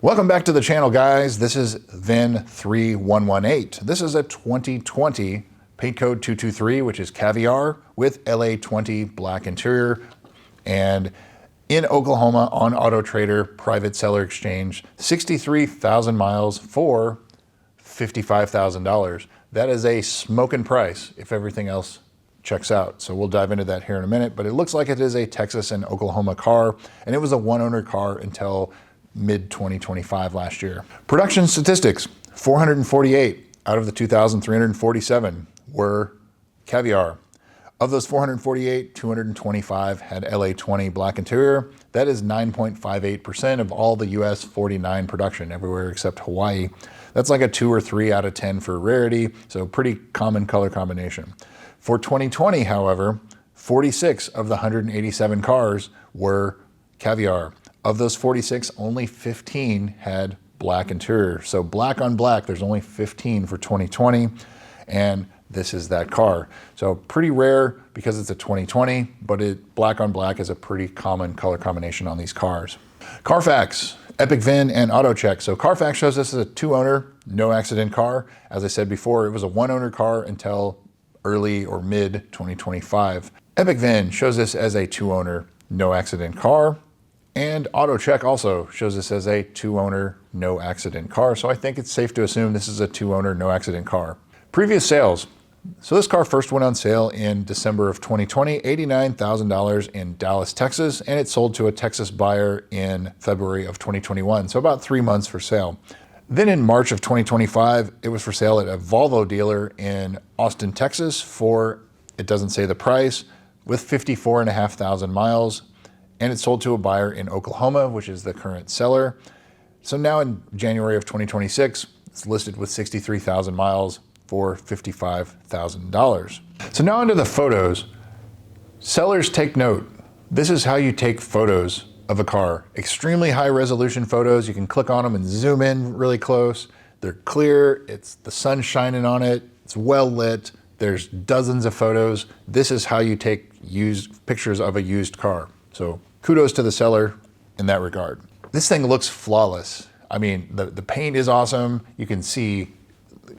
Welcome back to the channel, guys. This is VIN3118. This is a 2020 paint code 223, which is Caviar with LA20 black interior, and in Oklahoma on Auto Trader private seller exchange, 63,000 miles for $55,000. That is a smoking price if everything else checks out. So we'll dive into that here in a minute, but it looks like it is a Texas and Oklahoma car, and it was a one-owner car until mid-2025 last year. Production statistics: 448 out of the 2,347 were Caviar. Of those 448, 225 had LA20 black interior. That is 9.58% of all the US 49 production everywhere except Hawaii. That's like a 2 or 3 out of 10 for rarity, so pretty common color combination. For 2020, however, 46 of the 187 cars were Caviar. Of those 46, only 15 had black interior. So black on black, there's only 15 for 2020, and this is that car. So pretty rare because it's a 2020, but black on black is a pretty common color combination on these cars. Carfax, Epic VIN, and AutoCheck. So Carfax shows this as a 2-owner, no accident car. As I said before, it was a 1-owner car until early or mid 2025. Epic VIN shows this as a 2-owner, no accident car. And AutoCheck also shows this as a 2-owner, no accident car. So I think it's safe to assume this is a 2-owner, no accident car. Previous sales. So this car first went on sale in December of 2020, $89,000 in Dallas, Texas, and it sold to a Texas buyer in February of 2021. So about 3 months for sale. Then in March of 2025, it was for sale at a Volvo dealer in Austin, Texas for, it doesn't say the price, with 54,500 miles. And it sold to a buyer in Oklahoma, which is the current seller. So now in January of 2026, it's listed with 63,000 miles for $55,000. So now onto the photos. Sellers, take note. This is how you take photos of a car. Extremely high resolution photos. You can click on them and zoom in really close. They're clear. It's the sun shining on it. It's well lit. There's dozens of photos. This is how you take pictures of a used car. So kudos to the seller in that regard. This thing looks flawless. I mean, the paint is awesome. You can see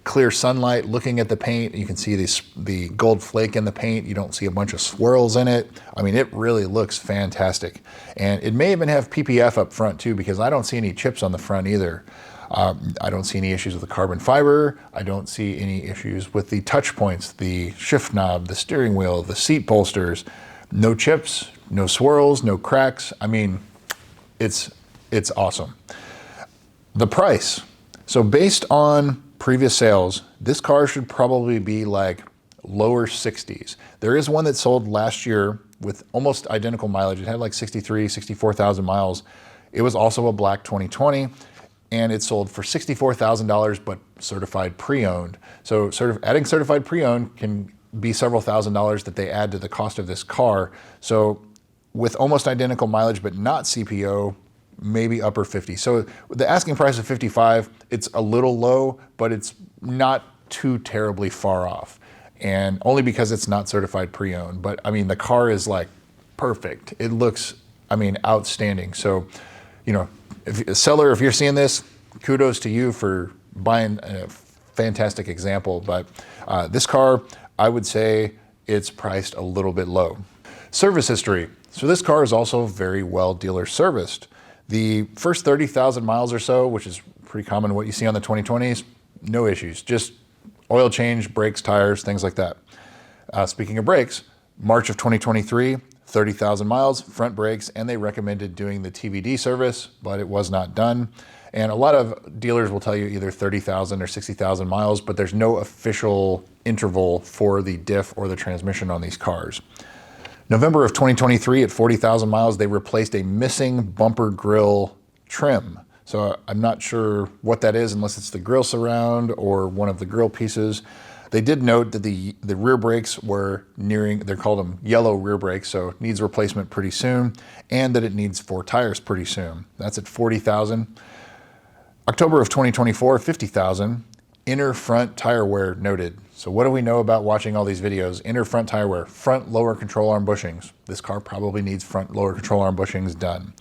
clear sunlight looking at the paint. You can see the gold flake in the paint. You don't see a bunch of swirls in it. I mean, it really looks fantastic. And it may even have PPF up front too, because I don't see any chips on the front either. I don't see any issues with the carbon fiber. I don't see any issues with the touch points, the shift knob, the steering wheel, the seat bolsters. No chips, no swirls, no cracks. I mean, it's awesome. The price. So based on previous sales, this car should probably be like lower 60s. There is one that sold last year with almost identical mileage. It had like 64,000 miles. It was also a black 2020, and it sold for $64,000, but certified pre-owned. So adding certified pre-owned can be several $1,000s that they add to the cost of this car. So with almost identical mileage, but not CPO, maybe upper 50. So the asking price of 55, it's a little low, but it's not too terribly far off. And only because it's not certified pre-owned. But I mean, the car is like perfect. It looks, I mean, outstanding. So, you know, if you're seeing this, kudos to you for buying a fantastic example. But this car, I would say it's priced a little bit low. Service history. So this car is also very well dealer serviced. The first 30,000 miles or so, which is pretty common what you see on the 2020s, no issues. Just oil change, brakes, tires, things like that. Speaking of brakes, March of 2023, 30,000 miles, front brakes, and they recommended doing the TBD service, but it was not done. And a lot of dealers will tell you either 30,000 or 60,000 miles, but there's no official interval for the diff or the transmission on these cars. November of 2023, at 40,000 miles, they replaced a missing bumper grill trim. So I'm not sure what that is, unless it's the grill surround or one of the grill pieces. They did note that the rear brakes were nearing, they called them yellow rear brakes, so it needs replacement pretty soon, and that it needs 4 tires pretty soon. That's at 40,000. October of 2024, 50,000. Inner front tire wear noted. So what do we know about watching all these videos? Inner front tire wear, front lower control arm bushings. This car probably needs front lower control arm bushings done.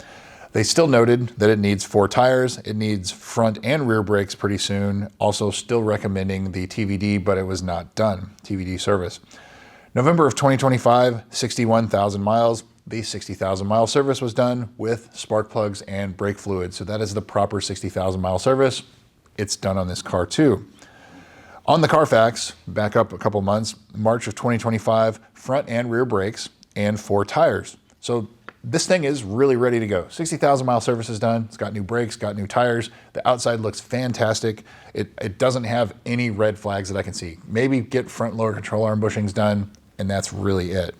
They still noted that it needs 4 tires. It needs front and rear brakes pretty soon. Also still recommending the TVD, but it was not done, TVD service. November of 2025, 61,000 miles. The 60,000 mile service was done with spark plugs and brake fluid. So that is the proper 60,000 mile service. It's done on this car too. On the Carfax, back up a couple months, March of 2025, front and rear brakes and 4 tires. So this thing is really ready to go. 60,000 mile service is done. It's got new brakes, got new tires. The outside looks fantastic. It doesn't have any red flags that I can see. Maybe get front lower control arm bushings done, and that's really it.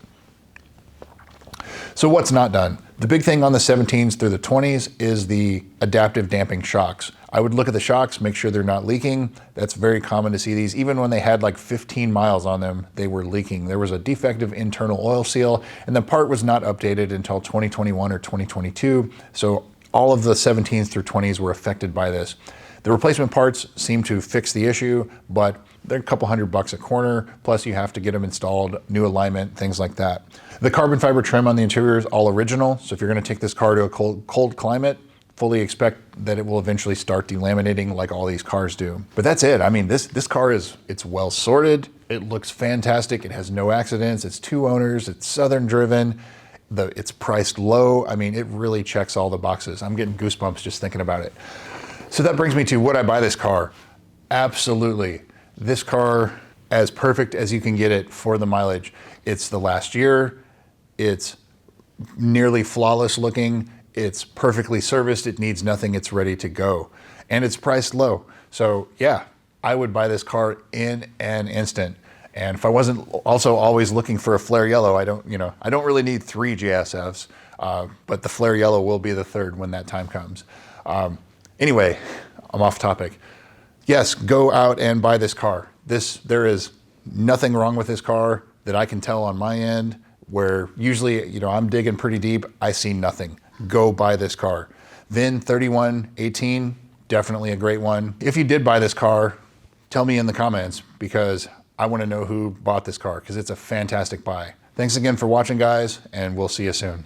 So what's not done? The big thing on the 17s through the 20s is the adaptive damping shocks. I would look at the shocks, make sure they're not leaking. That's very common to see these. Even when they had like 15 miles on them, they were leaking. There was a defective internal oil seal, and the part was not updated until 2021 or 2022. So all of the 17s through 20s were affected by this. The replacement parts seem to fix the issue, but they're a couple $100 a corner, plus you have to get them installed, new alignment, things like that. The carbon fiber trim on the interior is all original, so if you're gonna take this car to a cold climate, fully expect that it will eventually start delaminating like all these cars do. But that's it. I mean, this car it's well sorted, it looks fantastic, it has no accidents, it's 2 owners, it's Southern driven, it's priced low. I mean, it really checks all the boxes. I'm getting goosebumps just thinking about it. So that brings me to, would I buy this car? Absolutely. This car, as perfect as you can get it for the mileage. It's the last year, it's nearly flawless looking, it's perfectly serviced, it needs nothing, it's ready to go. And it's priced low. So yeah, I would buy this car in an instant. And if I wasn't also always looking for a flare yellow, I don't really need 3 JSFs, but the flare yellow will be the 3rd when that time comes. Anyway, I'm off topic. Yes, go out and buy this car. There is nothing wrong with this car that I can tell on my end, where usually, I'm digging pretty deep, I see nothing. Go buy this car. VIN 3118, definitely a great one. If you did buy this car, tell me in the comments, because I want to know who bought this car, because it's a fantastic buy. Thanks again for watching, guys, and we'll see you soon.